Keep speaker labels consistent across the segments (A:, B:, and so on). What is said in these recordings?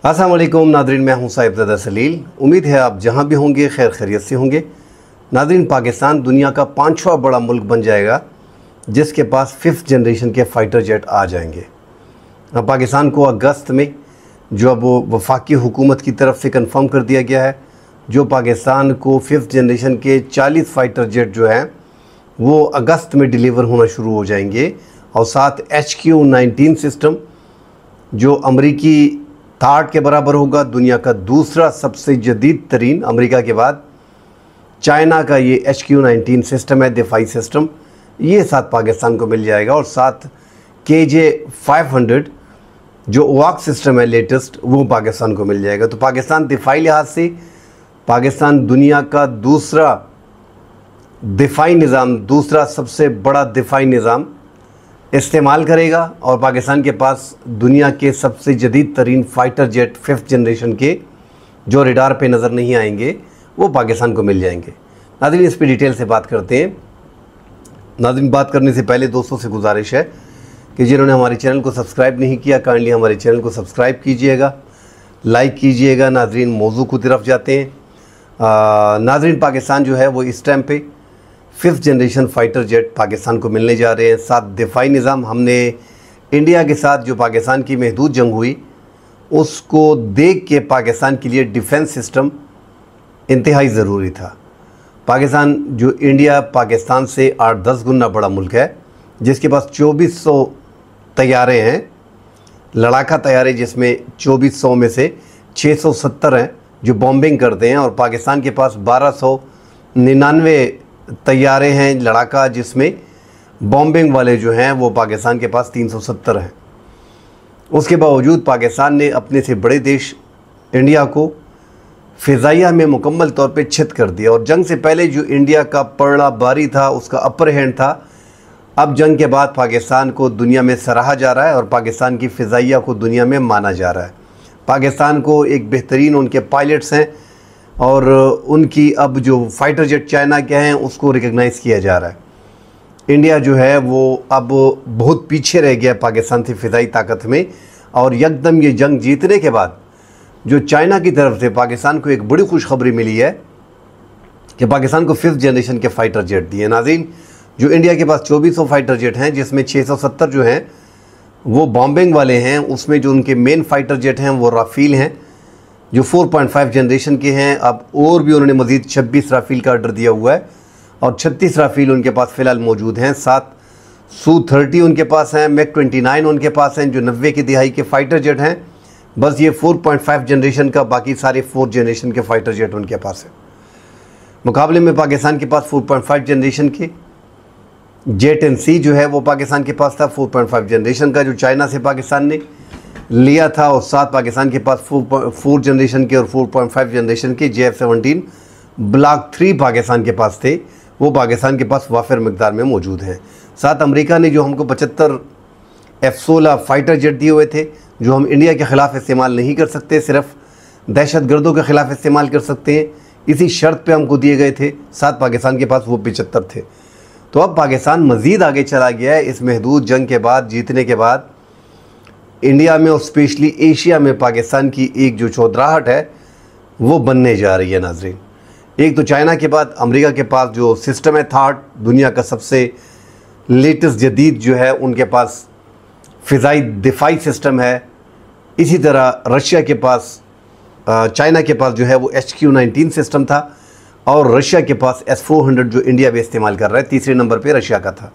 A: अस्सलाम वालेकुम नादरीन, मैं हूं साहिबजादा सलील। उम्मीद है आप जहां भी होंगे खैर खैरियत से होंगे। नादरीन, पाकिस्तान दुनिया का 5वां बड़ा मुल्क बन जाएगा जिसके पास 5th जनरेशन के फ़ाइटर जेट आ जाएंगे। अब पाकिस्तान को अगस्त में जो अब वो वफाकी हुकूमत की तरफ से कंफर्म कर दिया गया है, जो पाकिस्तान को 5th जनरेशन के 40 फ़ाइटर जेट जो हैं वो अगस्त में डिलीवर होना शुरू हो जाएंगे। और साथ HQ-19 सिस्टम जो अमरीकी थाट के बराबर होगा, दुनिया का दूसरा सबसे जदीद तरीन अमेरिका के बाद चाइना का ये HQ-19 सिस्टम है, दिफाई सिस्टम, ये साथ पाकिस्तान को मिल जाएगा। और साथ KJ-500 जो ओआक सिस्टम है लेटेस्ट, वो पाकिस्तान को मिल जाएगा। तो पाकिस्तान दिफाई लिहाज से पाकिस्तान दुनिया का दूसरा दिफाई निज़ाम, दूसरा सबसे बड़ा दिफाई निज़ाम इस्तेमाल करेगा। और पाकिस्तान के पास दुनिया के सबसे जदीद तरीन फ़ाइटर जेट 5th जनरेशन के जो रडार पे नज़र नहीं आएंगे वो पाकिस्तान को मिल जाएंगे। नाज़रीन, इस पर डिटेल से बात करते हैं। नाज़रीन, बात करने से पहले दोस्तों से गुजारिश है कि जिन्होंने हमारे चैनल को सब्सक्राइब नहीं किया, काइंडली हमारे चैनल को सब्सक्राइब कीजिएगा, लाइक कीजिएगा। नाज़रीन, मौजू की तरफ जाते हैं। नाज़रीन, पाकिस्तान जो है वो इस टाइम पे 5th generation fighter jet Pakistan को मिलने जा रहे हैं। साथ दिफाई निज़ाम, हमने इंडिया के साथ जो पाकिस्तान की महदूद जंग हुई उसको देख के पाकिस्तान के लिए डिफेंस सिस्टम इंतहाई ज़रूरी था। पाकिस्तान जो इंडिया पाकिस्तान से 8-10 गुना बड़ा मुल्क है, जिसके पास 2400 तैयारे हैं, लड़ाका तैयारे, जिसमें 2400 में से 670 हैं जो बॉम्बिंग करते हैं। और पाकिस्तान के पास 1299 तैयारे हैं लड़ाका, जिसमें बॉम्बिंग वाले जो हैं वो पाकिस्तान के पास 370 हैं। उसके बावजूद पाकिस्तान ने अपने से बड़े देश इंडिया को फ़िज़ाइया में मुकम्मल तौर पे छित कर दिया। और जंग से पहले जो इंडिया का पलड़ा बारी था, उसका अपर हैंड था, अब जंग के बाद पाकिस्तान को दुनिया में सराहा जा रहा है और पाकिस्तान की फ़िज़ाइया को दुनिया में माना जा रहा है। पाकिस्तान को एक बेहतरीन उनके पायलट्स हैं और उनकी अब जो फ़ाइटर जेट चाइना के हैं उसको रिकग्नाइज़ किया जा रहा है। इंडिया जो है वो अब बहुत पीछे रह गया पाकिस्तान से फ़िज़ाई ताकत में। और यकदम ये जंग जीतने के बाद जो चाइना की तरफ से पाकिस्तान को एक बड़ी खुशखबरी मिली है कि पाकिस्तान को 5th जनरेशन के फ़ाइटर जेट दिए। नाज़रीन, जो इंडिया के पास 2400 फ़ाइटर जेट हैं, जिसमें 670 जो हैं वो बॉम्बिंग वाले हैं, उसमें जो उनके मेन फ़ाइटर जेट हैं वो राफ़ील हैं जो 4.5 जनरेशन के हैं। अब और भी उन्होंने मज़ीद 26 राफ़ील का ऑर्डर दिया हुआ है और 36 राफ़ील उनके पास फ़िलहाल मौजूद हैं। साथ Su-30 उनके पास हैं, MiG-29 उनके पास हैं जो 90 की दिहाई के फ़ाइटर जेट हैं। बस ये 4.5 जनरेशन का, बाकी सारे 4th जनरेशन के फ़ाइटर जेट उनके पास हैं। मुकाबले में पाकिस्तान के पास 4.5 जनरेशन के J-10C जो है वो पाकिस्तान के पास था, 4.5 जनरेशन का जो चाइना से पाकिस्तान ने लिया था। और साथ पाकिस्तान के पास 4 जनरेशन के और 4.5 जनरेशन के JF-17 ब्लॉक 3 पाकिस्तान के पास थे, वो पाकिस्तान के पास वाफिर मकदार में मौजूद हैं। साथ अमेरिका ने जो हमको 75 F-16 फ़ाइटर जेट दिए हुए थे, जो हम इंडिया के ख़िलाफ़ इस्तेमाल नहीं कर सकते, सिर्फ दहशतगर्दों के ख़िलाफ़ इस्तेमाल कर सकते हैं, इसी शर्त पे हमको दिए गए थे। साथ पाकिस्तान के पास वो 75 थे। तो अब पाकिस्तान मज़ीद आगे चला गया है इस महदूद जंग के बाद, जीतने के बाद। इंडिया में और स्पेशली एशिया में पाकिस्तान की एक जो चौधराहट है वो बनने जा रही है। नाज़रीन, एक तो चाइना के बाद अमेरिका के पास जो सिस्टम है थाट, दुनिया का सबसे लेटेस्ट जदीद जो है, उनके पास फ़िज़ाई दिफाई सिस्टम है। इसी तरह रशिया के पास, चाइना के पास जो है वो HQ-19 सिस्टम था और रशिया के पास S-400 जो इंडिया भी इस्तेमाल कर रहा है, तीसरे नंबर पे रशिया का था।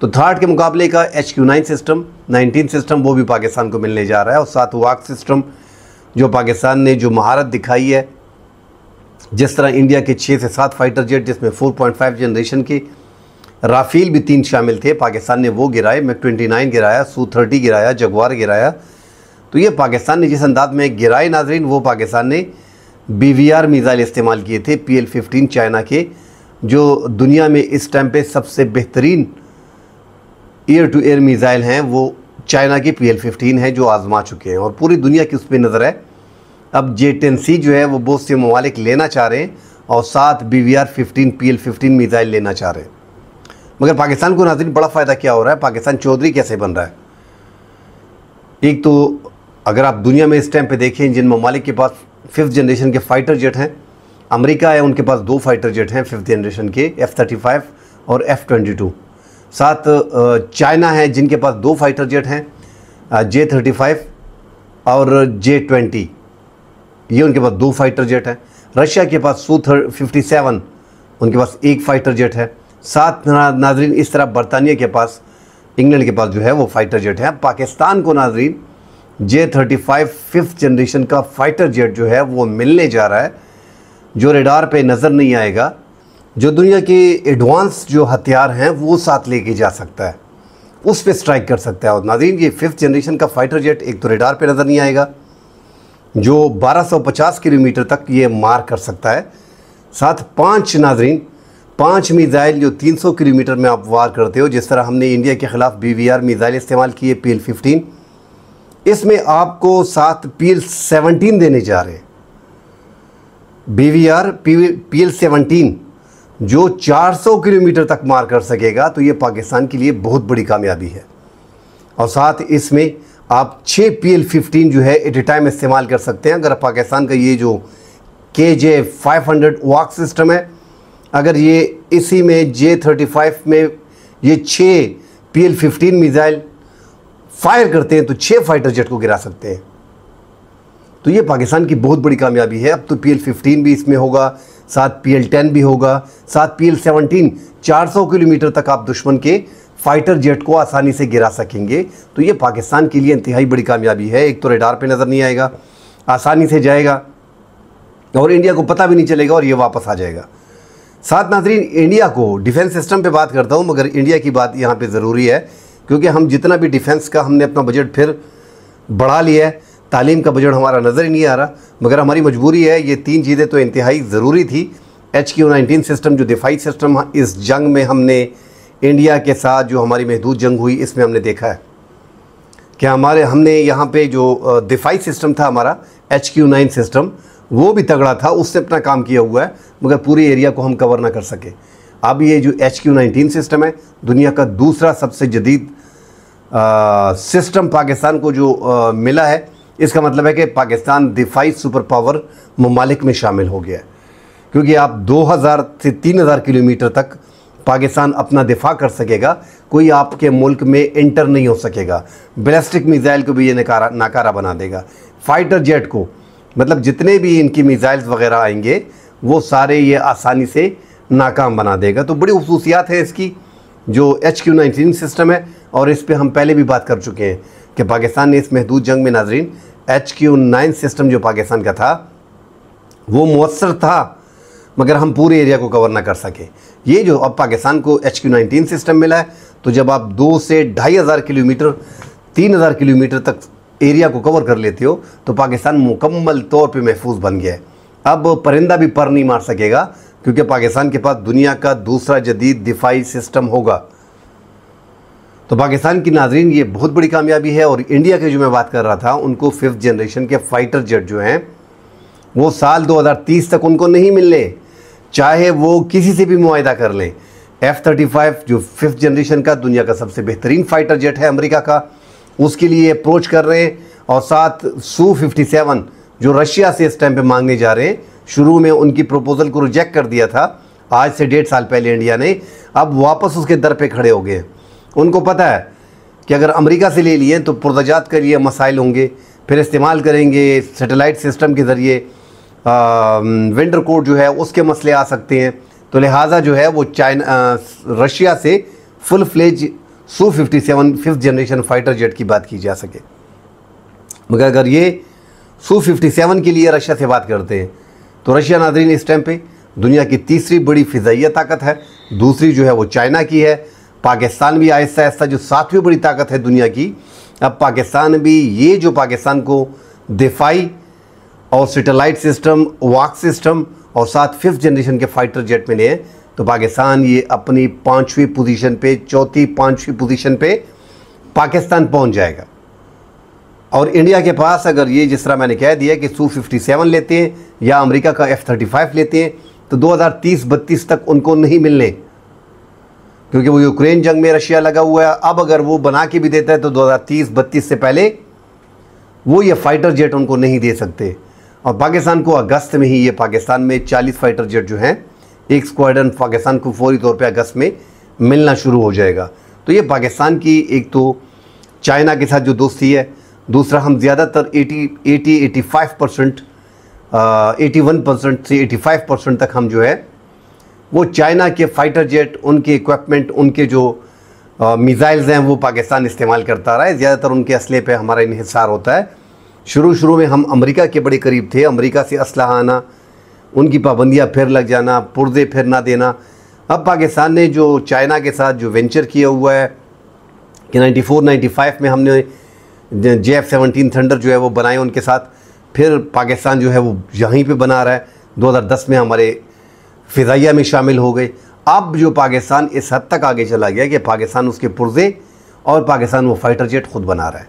A: तो थाट के मुकाबले का HQ-9 सिस्टम, 19 सिस्टम, वो भी पाकिस्तान को मिलने जा रहा है। और साथ ओआक सिस्टम जो पाकिस्तान ने जो महारत दिखाई है, जिस तरह इंडिया के 6 से 7 फ़ाइटर जेट, जिसमें 4.5 जनरेशन के राफ़ील भी 3 शामिल थे, पाकिस्तान ने वो गिराए, MiG-29 गिराया, Su-30 गिराया, जगुआर गिराया। तो ये पाकिस्तान ने जिस अंदाज में गिराए नाज़रीन, वो पाकिस्तान ने BVR मिसाइल इस्तेमाल किए थे, PL-15 चाइना के, जो दुनिया में इस टाइम पे सबसे बेहतरीन एयर टू एयर मिसाइल हैं, वो चाइना की PL-15 है जो आज़मा चुके हैं और पूरी दुनिया की उस पर नज़र है। अब J-10C जो है वो बहुत से ममालिक लेना चाह रहे हैं और साथ BVR-15 PL-15 मिसाइल लेना चाह रहे हैं। मगर पाकिस्तान को नाज़रीन बड़ा फ़ायदा क्या हो रहा है, पाकिस्तान चौधरी कैसे बन रहा है। एक तो अगर आप दुनिया में इस टाइम पे देखें जिन ममालिक के पास 5th जनरेशन के फाइटर जेट हैं, अमेरिका है, उनके पास 2 फाइटर जेट हैं 5th जनरेशन के, F-35 और F-22। साथ चाइना है जिनके पास 2 फाइटर जेट हैं, J-35 और J-20, ये उनके पास 2 फाइटर जेट हैं। रशिया के पास Su-57, उनके पास 1 फाइटर जेट है। साथ नाजरीन इस तरह बरतानिया के पास, इंग्लैंड के पास जो है वो फाइटर जेट है। पाकिस्तान को नाजरीन J-35 5th जनरेशन का फाइटर जेट जो है वो मिलने जा रहा है, जो रेडार पे नज़र नहीं आएगा, जो दुनिया के एडवांस जो हथियार हैं वो साथ लेके जा सकता है, उस पे स्ट्राइक कर सकता है। और नाज़रीन ये 5th जनरेशन का फाइटर जेट एक तो रेडार पे नज़र नहीं आएगा, जो 1250 किलोमीटर तक ये मार कर सकता है। साथ 5 मिज़ाइल जो 300 किलोमीटर में आप वार करते हो, जिस तरह हमने इंडिया के ख़िलाफ़ BVR मिज़ाइल इस्तेमाल किए PL-15, इसमें आपको साथ PL-17 देने जा रहे हैं। BVR PL-17 जो 400 किलोमीटर तक मार कर सकेगा, तो ये पाकिस्तान के लिए बहुत बड़ी कामयाबी है। और साथ इसमें आप 6 PL-15 जो है एट ए टाइम इस्तेमाल कर सकते हैं। अगर पाकिस्तान का ये जो KJ-500 वाक सिस्टम है, अगर ये इसी में J-35 में ये 6 PL-15 मिज़ाइल फायर करते हैं तो 6 फाइटर जेट को गिरा सकते हैं। तो ये पाकिस्तान की बहुत बड़ी कामयाबी है। अब तो PL-15 भी इसमें होगा, साथ PL-10 भी होगा, साथ PL-17 400 किलोमीटर तक आप दुश्मन के फाइटर जेट को आसानी से गिरा सकेंगे। तो ये पाकिस्तान के लिए इंतहाई बड़ी कामयाबी है। एक तो रेडार पे नज़र नहीं आएगा, आसानी से जाएगा और इंडिया को पता भी नहीं चलेगा और ये वापस आ जाएगा। साथ नाज़रीन इंडिया को डिफेंस सिस्टम पे बात करता हूँ, मगर इंडिया की बात यहाँ पे ज़रूरी है, क्योंकि हम जितना भी डिफेंस का हमने अपना बजट फिर बढ़ा लिया है, तालीम का बजट हमारा नज़र ही नहीं आ रहा, मगर हमारी मजबूरी है। ये 3 चीज़ें तो इंतहाई ज़रूरी थी। HQ-19 सिस्टम जो दिफाई सिस्टम इस जंग में हमने इंडिया के साथ जो हमारी महदूद जंग हुई, इसमें हमने देखा है कि हमने यहाँ पे जो दिफाई सिस्टम था हमारा HQ-9 सिस्टम, वो भी तगड़ा था, उससे अपना काम किया हुआ है, मगर पूरे एरिया को हम कवर ना कर सके। अब ये जो HQ-19 सिस्टम है, दुनिया का दूसरा सबसे जदीद सिस्टम पाकिस्तान को जो मिला है, इसका मतलब है कि पाकिस्तान दिफाई सुपर पावर ममालिक में शामिल हो गया है। क्योंकि आप 2000 से 3000 किलोमीटर तक पाकिस्तान अपना दिफा कर सकेगा, कोई आपके मुल्क में एंटर नहीं हो सकेगा। बैलिस्टिक मिज़ाइल को भी ये नाकारा बना देगा। फाइटर जेट को, मतलब जितने भी इनकी मिज़ाइल्स वगैरह आएंगे वो सारे ये आसानी से नाकाम बना देगा। तो बड़ी खसूसियात है इसकी जो HQ-19 सिस्टम है, और इस पे हम पहले भी बात कर चुके हैं कि पाकिस्तान ने इस महदूद जंग में नाजरीन HQ-9 सिस्टम जो पाकिस्तान का था वो मुअस्सर था, मगर हम पूरे एरिया को कवर ना कर सके। ये जो अब पाकिस्तान को HQ-19 सिस्टम मिला है, तो जब आप 2 से 2500 किलोमीटर 3000 किलोमीटर तक एरिया को कवर कर लेते हो, तो पाकिस्तान मुकम्मल तौर पे महफूज बन गया है। अब परिंदा भी पर नहीं मार सकेगा, क्योंकि पाकिस्तान के पास दुनिया का दूसरा जदीद दिफाई सिस्टम होगा। तो पाकिस्तान की नाजरीन ये बहुत बड़ी कामयाबी है। और इंडिया के जो मैं बात कर रहा था, उनको 5th जनरेशन के फाइटर जेट जो हैं वो साल 2030 तक उनको नहीं मिलने, चाहे वो किसी से भी मुआहिदा कर लें। F-35 जो 5th जनरेशन का दुनिया का सबसे बेहतरीन फाइटर जेट है अमेरिका का, उसके लिए अप्रोच कर रहे हैं। और साथ Su-57 जो रशिया से इस टाइम पे मांगने जा रहे हैं, शुरू में उनकी प्रपोज़ल को रिजेक्ट कर दिया था, आज से 1.5 साल पहले इंडिया ने, अब वापस उसके दर पे खड़े हो गए। उनको पता है कि अगर अमेरिका से ले लिए तो पुरदजात के लिए मसाइल होंगे, फिर इस्तेमाल करेंगे सैटेलाइट सिस्टम के ज़रिए, विंडर कोड जो है उसके मसले आ सकते हैं। तो लिहाजा जो है वो रशिया से full fledge Su-57 5th generation fighter jet की बात की जा सके। मगर अगर ये Su-57 के लिए रशिया से बात करते हैं, तो रशिया नाज़रीन इस टाइम पे दुनिया की तीसरी बड़ी फ़िज़ाइया ताकत है, दूसरी जो है वो चाइना की है। पाकिस्तान भी आहिस्ता आहिस्ता जो 7वीं बड़ी ताकत है दुनिया की, अब पाकिस्तान भी ये जो पाकिस्तान को दिफाई और सैटेलाइट सिस्टम, वाक सिस्टम और साथ 5th जनरेशन के फाइटर जेट मिले हैं, तो पाकिस्तान ये अपनी 5वीं पोजीशन पे, 4th-5वीं पोजीशन पे पाकिस्तान पहुंच जाएगा। और इंडिया के पास अगर ये जिस तरह मैंने कह दिया कि Su-57 लेते हैं या अमेरिका का F-35 लेते हैं, तो 2030-32 तक उनको नहीं मिलने, क्योंकि वो यूक्रेन जंग में रशिया लगा हुआ है। अब अगर वो बना के भी देता है तो 2030-32 से पहले वो ये फाइटर जेट उनको नहीं दे सकते। और पाकिस्तान को अगस्त में ही ये पाकिस्तान में 40 फाइटर जेट जो हैं, एक स्क्वाड्रन पाकिस्तान को फौरी तौर पे अगस्त में मिलना शुरू हो जाएगा। तो ये पाकिस्तान की एक तो चाइना के साथ जो दोस्ती है, दूसरा हम ज़्यादातर 85% 81% से 85% तक हम जो है वो चाइना के फाइटर जेट, उनके इक्विपमेंट, उनके जो मिसाइल्स हैं वो पाकिस्तान इस्तेमाल करता रहा है। ज़्यादातर उनके असले पे हमारा इन्हिसार होता है। शुरू में हम अमेरिका के बड़े करीब थे, अमेरिका से असलहा आना, उनकी पाबंदियां फिर लग जाना, पुर्जे फिर ना देना। अब पाकिस्तान ने जो चाइना के साथ जो वेंचर किया हुआ है कि 94-95 में हमने JF-17 थंडर जो है वो बनाए उनके साथ, फिर पाकिस्तान जो है वो यहीं पे बना रहा है। 2010 में हमारे फ़िज़ाइया में शामिल हो गए। अब जो पाकिस्तान इस हद तक आगे चला गया कि पाकिस्तान उसके पुर्जे और पाकिस्तान वो फाइटर जेट ख़ुद बना रहा है।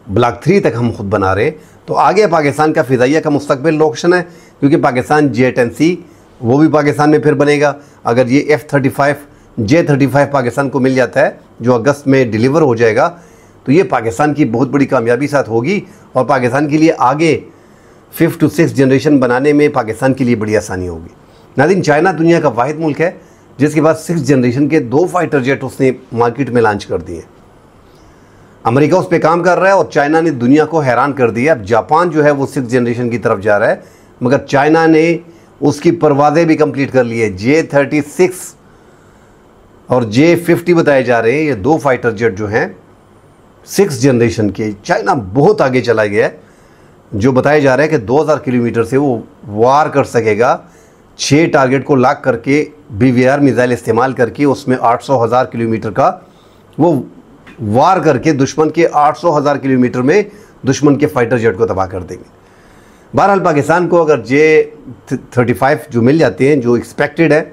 A: ब्लॉक 3 तक हम खुद बना रहे। तो आगे पाकिस्तान का फ़िज़ाइया का मुस्तकबिल रोशन है, क्योंकि पाकिस्तान J-10C वो भी पाकिस्तान में फिर बनेगा। अगर ये F-35 J-35 पाकिस्तान को मिल जाता है जो अगस्त में डिलीवर हो जाएगा, तो ये पाकिस्तान की बहुत बड़ी कामयाबी साथ होगी और पाकिस्तान के लिए आगे 5th to 6th जनरेशन बनाने में पाकिस्तान के लिए बड़ी आसानी होगी। नाज़रीन, चाइना दुनिया का वाहिद मुल्क है जिसके पास 6th जनरेशन के 2 फाइटर जेट उसने मार्केट में लॉन्च कर दिए। अमेरिका उस पर काम कर रहा है और चाइना ने दुनिया को हैरान कर दिया। अब जापान जो है वो 6th जनरेशन की तरफ जा रहा है, मगर चाइना ने उसकी परवाज़ें भी कंप्लीट कर ली है। J-36 और J-50 बताए जा रहे हैं, ये 2 फाइटर जेट जो हैं 6th जनरेशन के। चाइना बहुत आगे चला गया है, जो बताया जा रहा है कि 2000 किलोमीटर से वो वार कर सकेगा। 6 टारगेट को लॉक करके BVR मिसाइल इस्तेमाल करके उसमें 800,000 किलोमीटर का वो वार करके दुश्मन के 800,000 किलोमीटर में दुश्मन के फाइटर जेट को तबाह कर देंगे। बहरहाल पाकिस्तान को अगर J-35 जो मिल जाते हैं, जो एक्सपेक्टेड है,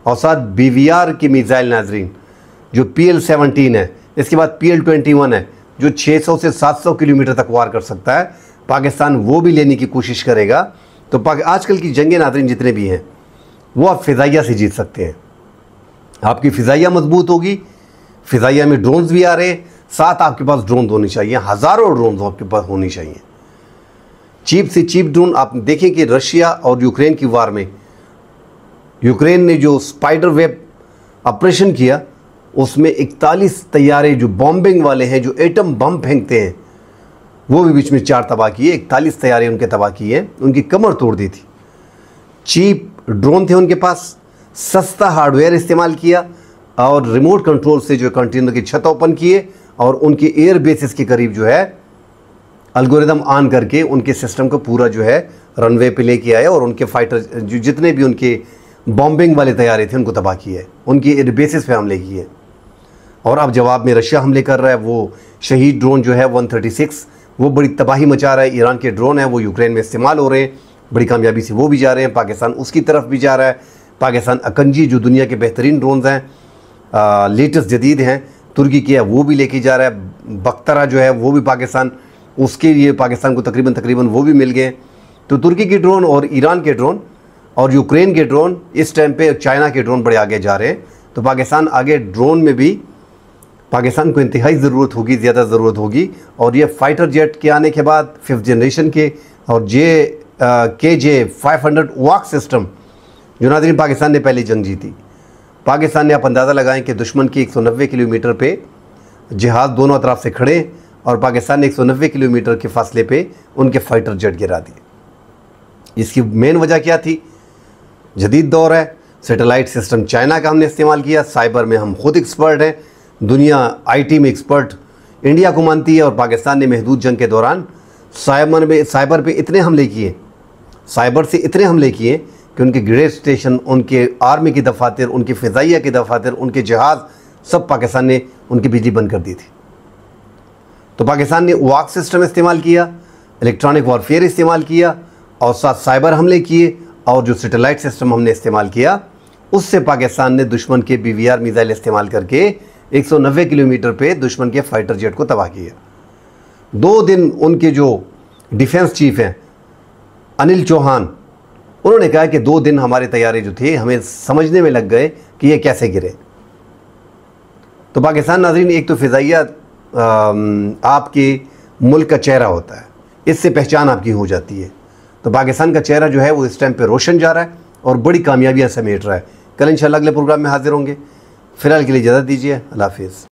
A: और साथ BVR की मिसाइल नाजरीन जो PL-17 है, इसके बाद PL-21 है जो 600 से 700 किलोमीटर तक वार कर सकता है, पाकिस्तान वो भी लेने की कोशिश करेगा। तो आजकल की जंगें नाजरीन जितने भी हैं वो आप फ़िज़ाइया से जीत सकते हैं। आपकी फ़िज़ाइया मजबूत होगी, फ़िज़ाइया में ड्रोन्स भी आ रहे हैं, साथ आपके पास ड्रोन होने चाहिए, हज़ारों ड्रोन आपके पास होनी चाहिए। चीप से चीप ड्रोन। आप देखें कि रशिया और यूक्रेन की वार में यूक्रेन ने जो स्पाइडर वेब ऑपरेशन किया, उसमें 41 तैयारे जो बॉम्बिंग वाले हैं, जो एटम बम फेंकते हैं, वो भी बीच में 4 तबाह किए। 41 तैयारे उनके तबाह किए, उनकी कमर तोड़ दी थी। चीप ड्रोन थे उनके पास, सस्ता हार्डवेयर इस्तेमाल किया और रिमोट कंट्रोल से जो कंटेनर की छत ओपन किए और उनके एयर बेसिस के करीब जो है अलगोरिदम ऑन करके उनके सिस्टम को पूरा जो है रनवे पे लेके आए और उनके फाइटर जो जितने भी उनके बॉम्बिंग वाले तैयारे थे उनको तबाह किए, उनकी एयर बेसिस पे हमले किए। और अब जवाब में रशिया हमले कर रहा है। वो शहीद ड्रोन जो है 136 वो बड़ी तबाही मचा रहा है। ईरान के ड्रोन है वो यूक्रेन में इस्तेमाल हो रहे हैं, बड़ी कामयाबी से वो भी जा रहे हैं। पाकिस्तान उसकी तरफ भी जा रहा है। पाकिस्तान अकंजी जो दुनिया के बेहतरीन ड्रोन्स हैं, लेटेस्ट जदीद हैं, तुर्की की है, वो भी लेके जा रहा है। बख्तरा जो है वो भी पाकिस्तान, उसके लिए पाकिस्तान को तकरीबन वो भी मिल गए। तो तुर्की के ड्रोन और ईरान के ड्रोन और यूक्रेन के ड्रोन इस टाइम पे चाइना के ड्रोन बड़े आगे जा रहे हैं। तो पाकिस्तान आगे ड्रोन में भी पाकिस्तान को इंतहाई ज़रूरत होगी, ज़्यादा ज़रूरत होगी। और ये फाइटर जेट के आने के बाद 5th जनरेशन के और KJ-500 वॉक सिस्टम जो नाज़रीन पाकिस्तान ने पहली जंग जीती। पाकिस्तान ने आप अंदाज़ा लगाएं कि दुश्मन की 190 किलोमीटर पे जहाज़ दोनों तरफ से खड़े और पाकिस्तान ने 190 किलोमीटर के फासले पे उनके फाइटर जेट गिरा दिए। इसकी मेन वजह क्या थी? जदीद दौर है, सैटेलाइट सिस्टम चाइना का हमने इस्तेमाल किया, साइबर में हम खुद एक्सपर्ट हैं, दुनिया IT में एक्सपर्ट इंडिया को मानती है। और पाकिस्तान ने महदूद जंग के दौरान साइबर पे इतने हमले किए, साइबर से इतने हमले किए कि उनके ग्रेड स्टेशन, उनके आर्मी की दफातर, उनके फ़िज़ाइया की दफातर, उनके जहाज़, सब पाकिस्तान ने उनकी बिजली बंद कर दी थी। तो पाकिस्तान ने वॉक सिस्टम इस्तेमाल किया, इलेक्ट्रॉनिक वॉरफेयर इस्तेमाल किया और साथ साइबर हमले किए। और जो सैटेलाइट सिस्टम हमने इस्तेमाल किया, उससे पाकिस्तान ने दुश्मन के BVR मिसाइल इस्तेमाल करके 190 किलोमीटर पे दुश्मन के फाइटर जेट को तबाह किया। 2 दिन उनके जो डिफेंस चीफ हैं अनिल चौहान, उन्होंने कहा कि 2 दिन हमारे तैयारे जो थे हमें समझने में लग गए कि ये कैसे गिरे। तो पाकिस्तान नाज़रीन एक तो फ़िज़ाइया आपके मुल्क का चेहरा होता है, इससे पहचान आपकी हो जाती है। तो पाकिस्तान का चेहरा जो है वो इस टाइम पे रोशन जा रहा है और बड़ी कामयाबियाँ समेट रहा है। कल इंशाल्लाह अगले प्रोग्राम में हाजिर होंगे। फ़िलहाल के लिए इजाज़त दीजिए। अल्लाह हाफ़िज़।